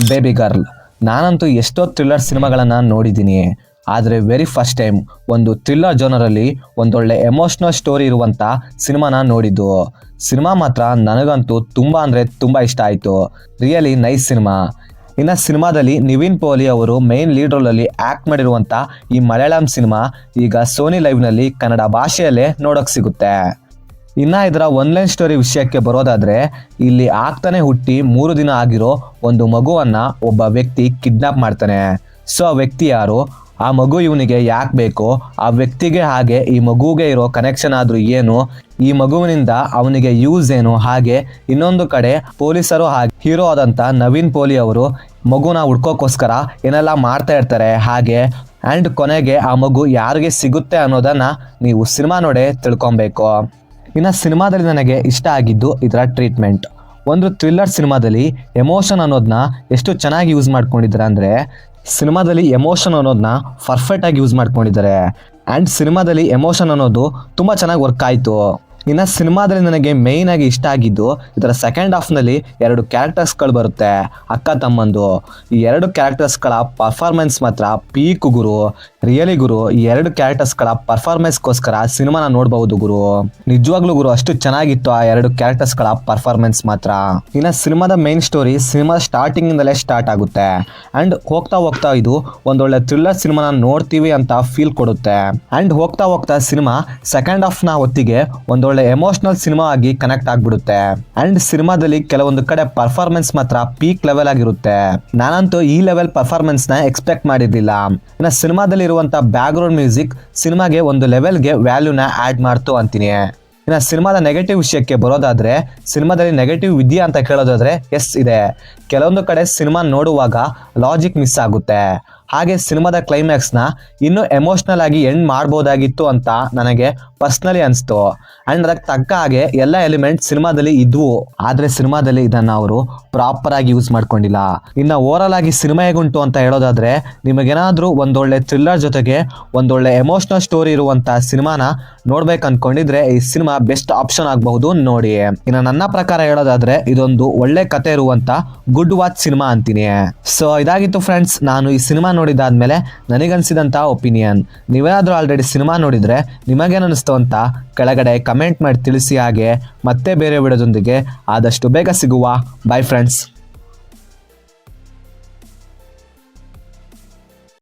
Baby girl. ನಾನಂತೂ ಎಷ್ಟೋ thriller ಸಿನಿಮಾಗಳನ್ನು ನೋಡಿದ್ದೀನಿ, ಆದರೆ ವೆರಿ ಫಸ್ಟ್ ಟೈಮ್ ಒಂದು ಥ್ರಿಲ್ಲರ್ ಜೋನರಲ್ಲಿ ಒಂದೊಳ್ಳೆ ಎಮೋಷ್ನಲ್ ಸ್ಟೋರಿ ಇರುವಂಥ ಸಿನಿಮಾನ ನೋಡಿದ್ದು. ಸಿನಿಮಾ ಮಾತ್ರ ನನಗಂತೂ ತುಂಬ ಅಂದರೆ ತುಂಬ ಇಷ್ಟ ಆಯಿತು. Really nice cinema. ಇನ್ನು ಸಿನಿಮಾದಲ್ಲಿ ನಿವಿನ್ ಪೋಲಿ ಅವರು ಮೇನ್ ಲೀಡ್ ರೋಲಲ್ಲಿ ಆ್ಯಕ್ಟ್ ಮಾಡಿರುವಂಥ ಈ ಮಲಯಾಳಂ ಸಿನಿಮಾ ಈಗ ಸೋನಿ ಲೈವ್ನಲ್ಲಿ ಕನ್ನಡ ಭಾಷೆಯಲ್ಲೇ ನೋಡೋಕ್ಕೆ ಸಿಗುತ್ತೆ. ಇನ್ನು ಇದರ ಒನ್ಲೈನ್ ಸ್ಟೋರಿ ವಿಷಯಕ್ಕೆ ಬರೋದಾದರೆ, ಇಲ್ಲಿ ಆಗ್ತಾನೆ ಹುಟ್ಟಿ 3 ದಿನ ಆಗಿರೋ ಒಂದು ಮಗುವನ್ನು ಒಬ್ಬ ವ್ಯಕ್ತಿ ಕಿಡ್ನಾಪ್ ಮಾಡ್ತಾನೆ. ಸೊ ಆ ವ್ಯಕ್ತಿ ಯಾರು, ಆ ಮಗು ಇವನಿಗೆ ಯಾಕೆ ಬೇಕು, ಆ ವ್ಯಕ್ತಿಗೆ ಹಾಗೆ ಈ ಮಗುಗೆ ಇರೋ ಕನೆಕ್ಷನ್ ಆದರೂ ಏನು, ಈ ಮಗುವಿನಿಂದ ಅವನಿಗೆ ಯೂಸ್ ಏನು, ಹಾಗೆ ಇನ್ನೊಂದು ಕಡೆ ಪೊಲೀಸರು ಹಾಗೆ ಹೀರೋ ಆದಂಥ ನವೀನ್ ಪೋಲಿ ಅವರು ಮಗುನ ಹುಡ್ಕೋಕ್ಕೋಸ್ಕರ ಏನೆಲ್ಲ ಮಾಡ್ತಾ ಇರ್ತಾರೆ. ಹಾಗೆ ಆ್ಯಂಡ್ ಕೊನೆಗೆ ಆ ಮಗು ಯಾರಿಗೆ ಸಿಗುತ್ತೆ ಅನ್ನೋದನ್ನು ನೀವು ಸಿನಿಮಾ ನೋಡೇ ತಿಳ್ಕೊಬೇಕು. ಇನ್ನು ಸಿನಿಮಾದಲ್ಲಿ ನನಗೆ ಇಷ್ಟ ಆಗಿದ್ದು ಇದರ ಟ್ರೀಟ್ಮೆಂಟ್. ಒಂದು ಥ್ರಿಲ್ಲರ್ ಸಿನಿಮಾದಲ್ಲಿ ಎಮೋಷನ್ ಅನ್ನೋದನ್ನ ಎಷ್ಟು ಚೆನ್ನಾಗಿ ಯೂಸ್ ಮಾಡ್ಕೊಂಡಿದ್ದಾರೆ ಅಂದರೆ, ಸಿನಿಮಾದಲ್ಲಿ ಎಮೋಷನ್ ಅನ್ನೋದನ್ನ ಪರ್ಫೆಕ್ಟಾಗಿ ಯೂಸ್ ಮಾಡ್ಕೊಂಡಿದ್ದಾರೆ. ಆ್ಯಂಡ್ ಸಿನಿಮಾದಲ್ಲಿ ಎಮೋಷನ್ ಅನ್ನೋದು ತುಂಬ ಚೆನ್ನಾಗಿ ವರ್ಕ್ ಆಯಿತು. ಇನ್ನು ಸಿನಿಮಾದಲ್ಲಿ ನನಗೆ ಮೇಯ್ನಾಗಿ ಇಷ್ಟ ಆಗಿದ್ದು ಇದರ ಸೆಕೆಂಡ್ ಹಾಫ್ನಲ್ಲಿ 2 ಕ್ಯಾರೆಕ್ಟರ್ಸ್ಗಳು ಬರುತ್ತೆ, ಅಕ್ಕ ತಮ್ಮಂದು. ಈ 2 ಕ್ಯಾರೆಕ್ಟರ್ಸ್ಗಳ ಪರ್ಫಾರ್ಮೆನ್ಸ್ ಮಾತ್ರ ಪೀಕ್ ಗುರು. ರಿಯಲಿ ಗುರು, ಈ 2 ಕ್ಯಾರೆಕ್ಟರ್ಸ್ಗಳ ಪರ್ಫಾರ್ಮೆನ್ಸ್ಗೋಸ್ಕರ ಸಿನಿಮಾನ ನೋಡ್ಬಹುದು ಗುರು. ನಿಜವಾಗ್ಲೂ ಗುರು, ಅಷ್ಟು ಚೆನ್ನಾಗಿತ್ತು ಆ 2 ಕ್ಯಾರೆಕ್ಟರ್ಸ್ಗಳ ಪರ್ಫಾರ್ಮೆನ್ಸ್ ಮಾತ್ರ. ಇನ್ನು ಸಿನಿಮಾದ ಮೇನ್ ಸ್ಟೋರಿ ಸಿನಿಮಾ ಸ್ಟಾರ್ಟಿಂಗಿಂದಲೇ ಸ್ಟಾರ್ಟ್ ಆಗುತ್ತೆ. ಆ್ಯಂಡ್ ಹೋಗ್ತಾ ಹೋಗ್ತಾ ಇದು ಒಂದೊಳ್ಳೆ ಥ್ರಿಲ್ಲರ್ ಸಿನಿಮಾನ ನೋಡ್ತೀವಿ ಅಂತ ಫೀಲ್ ಕೊಡುತ್ತೆ. ಆ್ಯಂಡ್ ಹೋಗ್ತಾ ಹೋಗ್ತಾ ಸಿನಿಮಾ ಸೆಕೆಂಡ್ ಹಾಫ್ನ ಹೊತ್ತಿಗೆ ಒಂದೊಳ್ಳೆ ಎಮೋಷನಲ್ ಸಿನಿಮಾ ಆಗಿ ಕನೆಕ್ಟ್ ಆಗ್ಬಿಡುತ್ತೆ. ಅಂಡ್ ಸಿನಿಮಾದಲ್ಲಿ ಕೆಲವೊಂದು ಕಡೆ ಪರ್ಫಾರ್ಮೆನ್ಸ್ ಮಾತ್ರ ಪೀಕ್ ಲೆವೆಲ್ ಆಗಿರುತ್ತೆ. ನಾನಂತೂ ಈ ಲೆವೆಲ್ ಪರ್ಫಾರ್ಮೆನ್ಸ್ ನ ಎಕ್ಸ್ಪೆಕ್ಟ್ ಮಾಡಿರ್ಲಿಲ್ಲ. ಇನ್ನು ಸಿನಿಮಾದಲ್ಲಿ ಇರುವಂತ ಬ್ಯಾಕ್ ಗ್ರೌಂಡ್ ಮ್ಯೂಸಿಕ್ ಸಿನಿಮಾಗೆ ಒಂದು ಲೆವೆಲ್ಗೆ ವ್ಯಾಲ್ಯೂನ ಆಡ್ ಮಾಡ್ತು ಅಂತೀನಿ. ಇನ್ನು ಸಿನಿಮಾದ ನೆಗೆಟಿವ್ ವಿಷಯಕ್ಕೆ ಬರೋದಾದ್ರೆ, ಸಿನಿಮಾದಲ್ಲಿ ನೆಗೆಟಿವ್ ಇದೆಯಾ ಅಂತ ಕೇಳೋದಾದ್ರೆ ಎಸ್ ಇದೆ. ಕೆಲವೊಂದು ಕಡೆ ಸಿನಿಮಾ ನೋಡುವಾಗ ಲಾಜಿಕ್ ಮಿಸ್ ಆಗುತ್ತೆ. ಹಾಗೆ ಸಿನಿಮಾದ ಕ್ಲೈಮ್ಯಾಕ್ಸ್ನ ಇನ್ನೂ ಎಮೋಷ್ನಲ್ ಆಗಿ ಎಂಡ್ ಮಾಡ್ಬೋದಾಗಿತ್ತು ಅಂತ ನನಗೆ ಪರ್ಸ್ನಲಿ ಅನಿಸ್ತು. ಆ್ಯಂಡ್ ಅದಕ್ಕೆ ತಕ್ಕ ಹಾಗೆ ಎಲ್ಲ ಎಲಿಮೆಂಟ್ ಸಿನಿಮಾದಲ್ಲಿ ಇದ್ವು, ಆದರೆ ಸಿನಿಮಾದಲ್ಲಿ ಇದನ್ನು ಅವರು ಪ್ರಾಪರ್ ಆಗಿ ಯೂಸ್ ಮಾಡ್ಕೊಂಡಿಲ್ಲ. ಇನ್ನು ಓವರಾಲ್ ಆಗಿ ಸಿನಿಮಾ ಹೇಗುಂಟು ಅಂತ ಹೇಳೋದಾದ್ರೆ, ನಿಮಗೇನಾದರೂ ಒಂದೊಳ್ಳೆ ಥ್ರಿಲ್ಲರ್ ಜೊತೆಗೆ ಒಂದೊಳ್ಳೆ ಎಮೋಷ್ನಲ್ ಸ್ಟೋರಿ ಇರುವಂಥ ಸಿನಿಮಾನ ನೋಡ್ಬೇಕು ಅನ್ಕೊಂಡಿದ್ರೆ ಈ ಸಿನಿಮಾ ಬೆಸ್ಟ್ ಆಪ್ಷನ್ ಆಗಬಹುದು, ನೋಡಿ. ಇನ್ನು ನನ್ನ ಪ್ರಕಾರ ಹೇಳೋದಾದ್ರೆ ಇದೊಂದು ಒಳ್ಳೆ ಕತೆ ಇರುವಂಥ ಗುಡ್ ವಾಚ್ ಸಿನಿಮಾ ಅಂತೀನಿ. ಸೊ ಇದಾಗಿತ್ತು ಫ್ರೆಂಡ್ಸ್, ನಾನು ಈ ಸಿನಿಮಾ ನೋಡಿದಾದ್ಮೇಲೆ ನನಗನ್ಸಿದಂಥ ಒಪಿನಿಯನ್. ನೀವೇನಾದರೂ ಆಲ್ರೆಡಿ ಸಿನಿಮಾ ನೋಡಿದ್ರೆ ನಿಮಗೇನಿಸ್ತು ಅಂತ ಕೆಳಗಡೆ ಕಮೆಂಟ್ ಮಾಡಿ ತಿಳಿಸಿ. ಹಾಗೆ ಮತ್ತೆ ಬೇರೆ ವಿಡಿಯೋದೊಂದಿಗೆ ಆದಷ್ಟು ಬೇಗ ಸಿಗುವ. By friends.